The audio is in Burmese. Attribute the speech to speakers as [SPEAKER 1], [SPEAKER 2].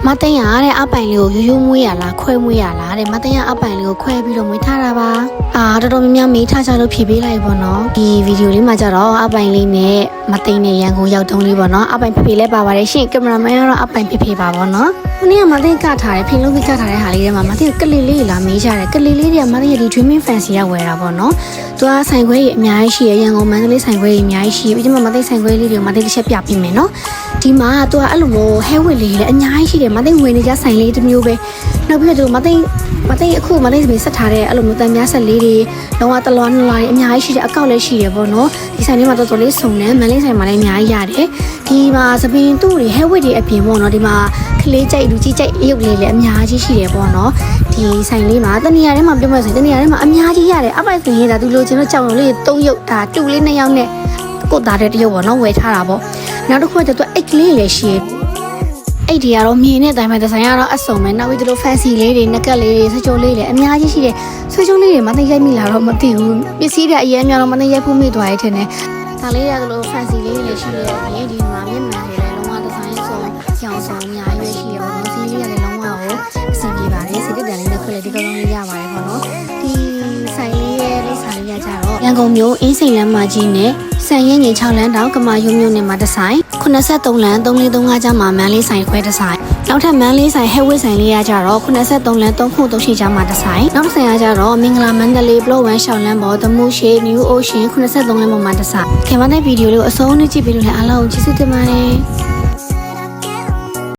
[SPEAKER 1] မသိရတဲ့အပိုင်လေးကိုရိုးမွေးရလားခွဲမွေးရလားတဲ့မသိရအပိုင်လေးကိုခွဲပြီးတော့မွေးထားတာပါတော်တော်များများမေးထားကြလို့ဖြေပေးလိုက်ပေါ့နော်ဒီဗီဒီယိုလေးမှာကြတော့အပိုင်လေးနဲ့မသိနဲ့ရန်ကုန်ရောက်တုံးလေးပေါ့နော်အပိုင်ဖေဖေလည်းပါပါတယ်ရှင်ကင်မရာမန်ကတော့အပိုင်ဖေဖေပါပေါ့နော်ခုနေ့ကမသိကထားတယ်ဖင်လုံးကထားတဲ့ဟာလေးထဲမှာမသိကလေးလေးလာမေးကြတယ်ကလေးလေးတွေကမသိရဒီ dreaming fancy ကဝယ်တာပေါ့နော်သူကဆိုင်ခွဲကြီးအများကြီးရှိရရန်ကုန်မန္တလေးဆိုင်ခွဲကြီးအများကြီးရှိပြီးဒီမှာမသိဆိုင်ခွဲလေးတွေမသိတစ်ချက်ပြပေးမယ်နော်ဒီမှာသူကအဲ့လိုမျိုးဟဲဝစ်လေးလည်းအများကြီးရှိတယ်မသိဝင်နေကြဆိုင်လေးတစ်မျိုးပဲနောက်ပြီးတော့မသိအခုမသိဆက်ထားတဲ့အဲ့လိုမျိုးတန်များဆက်လေးတွေလုံးဝတလွားနလာတွေအများကြီးရှိတယ်အကောက်လည်းရှိတယ်ပေါ့နော်ဒီဆိုင်လေးမှာတော်တော်လေးစုံတယ်မန်လေးဆိုင်မှာလည်းအများကြီးရတယ်ဒီမှာသပင်တူတွေဟဲဝစ်တွေအပြင်ပေါ့နော်ဒီမှာကလေးကြိုက်လူကြီးကြိုက်ရုပ်လေးလည်းအများကြီးရှိတယ်ပေါ့နော်ဒီဆိုင်လေးမှာတနေရာထဲမှာပြောမှဆိုတနေရာထဲမှာအများကြီးရတယ်အပိုက်ဆိုရင်ဒါသူလိုချင်တော့ကြောင်လေး3ရုပ်တူလေး2ယောက်နဲ့ကိုသားတဲ့တရုပ်ပေါ့နော်ဝယ်ထားတာပေါ့နောက်တစ်ခုကသူအိတ်ကလေးလည်းရှိအဲ့ဒီကတော့မြင်တဲ့အတိုင်းပဲဒီဇိုင်းကတော့အစုံပဲနောက်ပြီးသူတို့ fancy လေးတွေနက်ကက်လေးတွေဆွချိုးလေးတွေအများကြီးရှိတယ်ဆွချိုးလေးတွေမသိရိုက်မိလာတော့မသိဘူးပစ္စည်းတွေအရင်အများတော့မသိရိုက်ဖို့မိသွားရဲ့ထင်တယ်ဒါလေးတွေကလို့ fancy လေးတွေရှိတယ်အရင်ဒီမှာမျက်မှန်တွေလည်းလုံးဝဒီဇိုင်းစုံကြောင်စုံအများကြီးရှိရပါတော့စီးလေးကလည်းလုံးဝကိုအဆင်ပြေပါတယ်စီးတက်တန်လေးနဲ့ခွဲလေးဒီကောင်လေးရပါတယ်ပေါ့နော်ဒီဆိုင်လေးရဲ့လိပ်စာလေးရကြတော့ရန်ကုန်မြို့အင်းစိန်လမ်းမကြီးနဲ့စံရင်ငင်6လမ်းတောင်ကမာရုံမြို့နယ်မှာတစ်ဆိုင်83လမ်း3435ကျမ်းမှာမန်းလေးဆိုင်ခွဲတစ်ဆိုင်နောက်ထပ်မန်းလေးဆိုင်ဟဲဝစ်ဆိုင်လေးရကြတော့83လမ်း3938ကျမ်းမှာတစ်ဆိုင်နောက်ဆိုင်ရကြတော့မင်္ဂလာမန္တလေးဘလော့1ရှောင်းလမ်းပေါ်တမှုရှိ New Ocean 83လမ်းပေါ်မှာတစ်ဆိုင်ခင်ဗျားတဲ့ဗီဒီယိုလေးကိုအဆုံးနဲ့ကြည့်ပြီးလို့လည်းအားလုံးကျေးဇူးတင်ပါတယ်